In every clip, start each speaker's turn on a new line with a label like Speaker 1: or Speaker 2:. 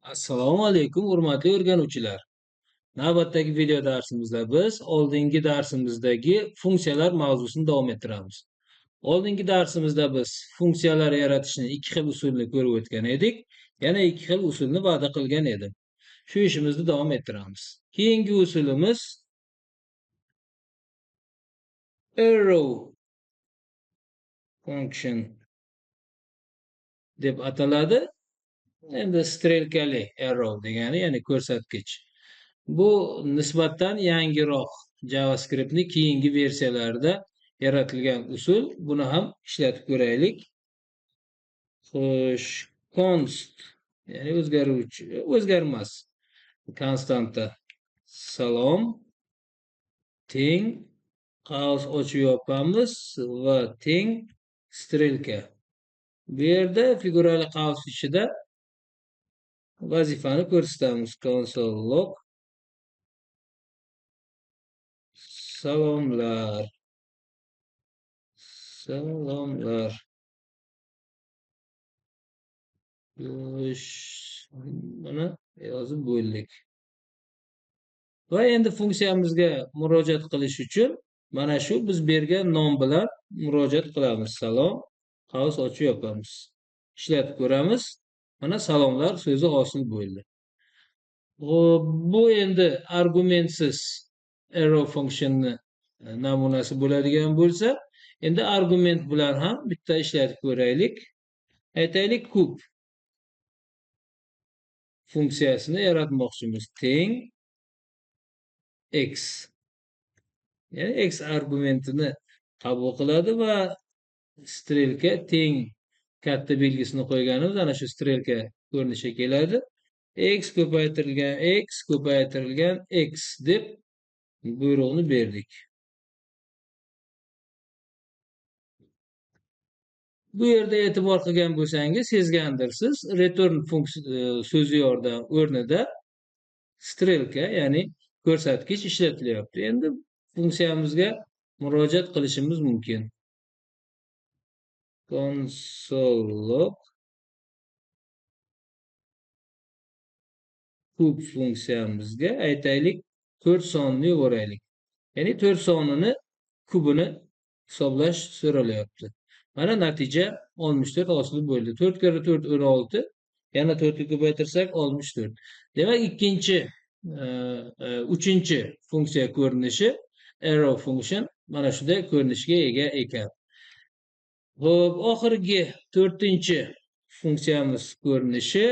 Speaker 1: Assalomu alaykum, hurmatli o'rganuvchilar. Navbatdagi video darsimizda biz oldingi darsimizdagi funksiyalar mavzusini davom ettiramiz. Oldingi darsimizda biz funksiyalar yaratishning ikki xil usulini ko'rib o'tgan edik. Yana ikki xil usulni va'da qilgan edim. Shu ishimizni davom ettiramiz. Keyingi usulimiz arrow function deb ataladi. Endi strelkali arrow degani, ya'ni ko'rsatkich. Bu nisbatan yangiroq JavaScript'ning keyingi versiyalarida yaratilgan usul. Buni ham ishlatib ko'raylik. Xo'sh, const ya'ni o'zgaruvchi, o'zgarmas konstanta salom teng qaus ochib yopamiz va teng strelka. Bu yerda figurali qaus ichida vazifani ko'rsatamiz. Console log salomlar. Salomlar. Mana yozib bo'ldik. Va endi funksiyamizga murojaat qilish uchun mana shu biz bergan nom bilan murojaat qilamiz. Salom qaus ochib yopamiz. Ishlatib ko'ramiz. Mana salomlar so'zi hosil bo'ldi. Bu endi argumentsiz arrow funksionni namunasi bo'ladigan bo'lsa, endi argument bilan ham bitta ishlatib ko'raylik. Aytaylik, kub funksiyasini yaratmoqchimiz. Teng x. Ya'ni x argumentini qabul qiladi va strelka teng katta belgisini qo'yganimiz ana shu strelka ko'rinishga keladi. X ko'paytirilgan x deb buyruqni berdik. Bu yerda e'tibor qilgan bo'lsangiz, sezgandirsiz, return so'zi yordam o'rnida strelka, ya'ni ko'rsatkich ishlatilyapti. Endi funksiyamizga murojaat qilishimiz mumkin. Console log kub funksiyamizga aytaylik 4 sonini yuboraylik. Ya'ni 4 sonini kubini hisoblash so'ralyapti. Mana natija 64 hosil bo'ldi. 4 kere 4 16. Yana 4 ga ko'paytirsak 64. Demak, uchinchi funksiya ko'rinishi arrow function mana shunday ko'rinishga ega ekan. Xo'p, oxirgi 4-chi funksiyamiz ko'rinishi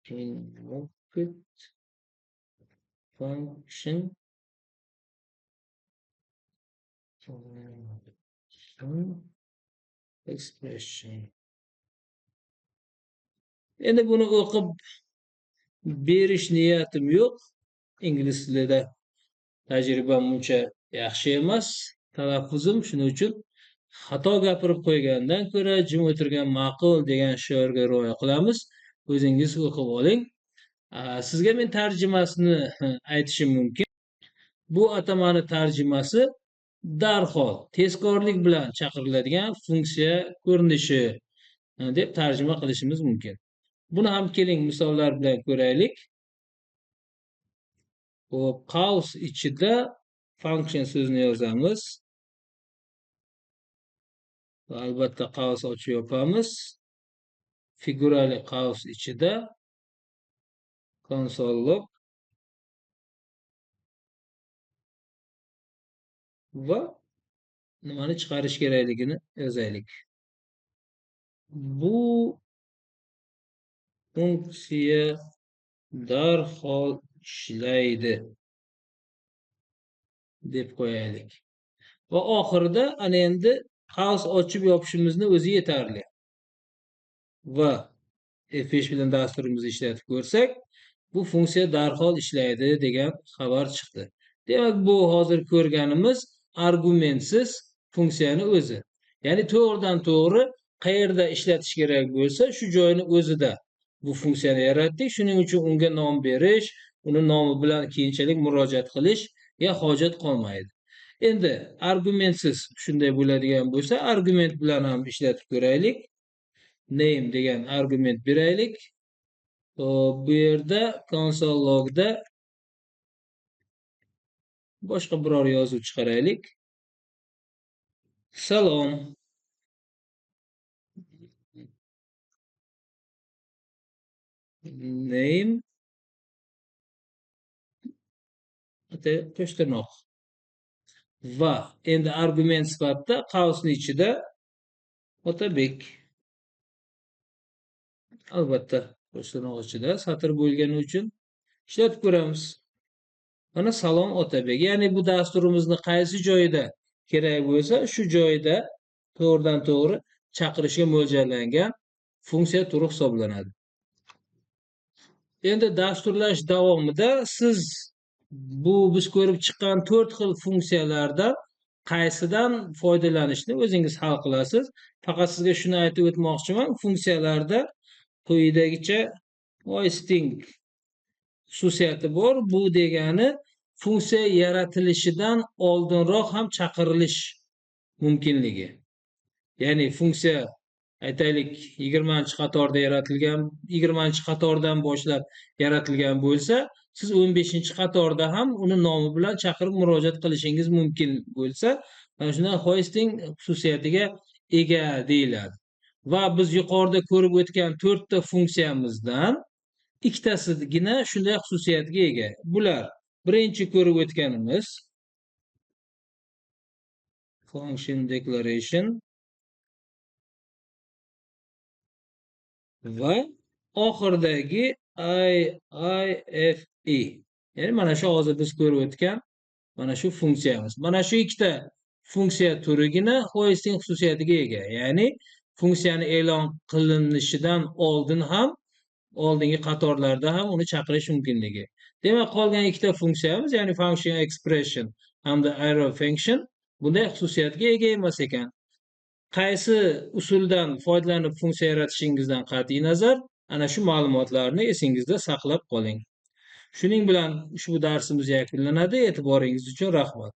Speaker 1: input function expression. Endi buni o'qib berish niyatim yo'q. Ingliz tilida tajribam uncha yaxshi emas. Talaffuzim, shuning uchun xato gapirib qo'ygandan ko'ra jim o'tirgan ma'qul degan shiorga rioya qilamiz. O'zingiz o'qib oling. Sizga men tarjimasini aytishim mumkin. Bu atamani tarjimasi darhol tezkorlik bilan chaqiriladigan funksiya ko'rinishi deb tarjima qilishimiz mumkin. Buni ham keling misollar bilan ko'raylik. Hop, qaus ichida function so'zini yozamiz. Va albatta qaus ochib yopamiz. Figurali qaus ichida console log va nimani chiqarish kerakligini yozaylik. Bu funksiya darhol ishlaydi deb qo'yaylik. Va oxirida ana endi qaus ochib yopishimizni o'zi yetarli. Va F5 bilan dasturimizni ishlatib ko'rsak, bu funksiya darhol ishlaydi degan xabar chiqdi. Demak, bu hozir ko'rganimiz argumentsiz funksiyani o'zi. Ya'ni to'g'ridan to'g'ri qayerda ishlatish kerak bo'lsa, shu joyni o'zida bu funksiyani yaratdik. Shuning uchun unga nom berish, uni nomi bilan keyinchalik murojaat qilish hojat qolmaydi. Endi argumentsiz shunday bo'ladigan bo'lsa, argument bilan ham ishlatib ko'raylik. Name degan argument beraylik. Hop, bu yerda console logda boshqa biror yozuv chiqaraylik. Salom. Name qo'shtirnoq. Va endi argument sifatida qavsning ichida Otabek. Albatta, qo'shtirnoq ichida satr bo'lgani uchun ishlatib ko'ramiz. Mana salom Otabek. Ya'ni bu dasturimizni qaysi joyida kerak bo'lsa, shu joyida to'g'ridan to'g'ri chaqirishga mo'ljallangan funksiya turi hisoblanadi. Endi dasturlash davomida siz biz ko'rib chiqqan 4 xil funksiyalardan qaysidan foydalanishni o'zingiz hal qilasiz. Faqat sizga shuni aytib o'tmoqchiman, funksiyalarda quyidagicha hoisting xususiyati bor. Bu degani funksiya yaratilishidan oldinroq ham chaqirilish mumkinligi. Ya'ni funksiya aytaylik 20-qatorda yaratilgan, 20-qatordan boshlab yaratilgan bo'lsa, siz 15-qatorda ham uni nomi bilan chaqirib murojaat qilishingiz mumkin bo'lsa, mana shunday hoisting xususiyatiga ega deyiladi. Va biz yuqorida ko'rib o'tgan 4 ta funksiyamizdan ikkitasigina shunday xususiyatga ega. Bular birinchi ko'rib o'tganimiz function declaration va oxiridagi IIFE. Ya'ni mana shu hozir biz ko'rib o'tgan mana shu funksiyamiz. Mana shu ikkita funksiya turigina hoisting xususiyatiga ega. Ya'ni funksiyani e'lon qilinishidan oldin ham, oldingi qatorlarda ham uni chaqirish mumkinligi. Demak, qolgan ikkita funksiyamiz, ya'ni function expression hamda arrow function bunday xususiyatga ega emas ekan. Qaysi usuldan foydalanib funksiya yaratishingizdan qat'iy nazar, ana shu ma'lumotlarni esingizda saqlab qoling. Shuning bilan ushbu darsimiz yakunlanadi. E'tiboringiz uchun rahmat.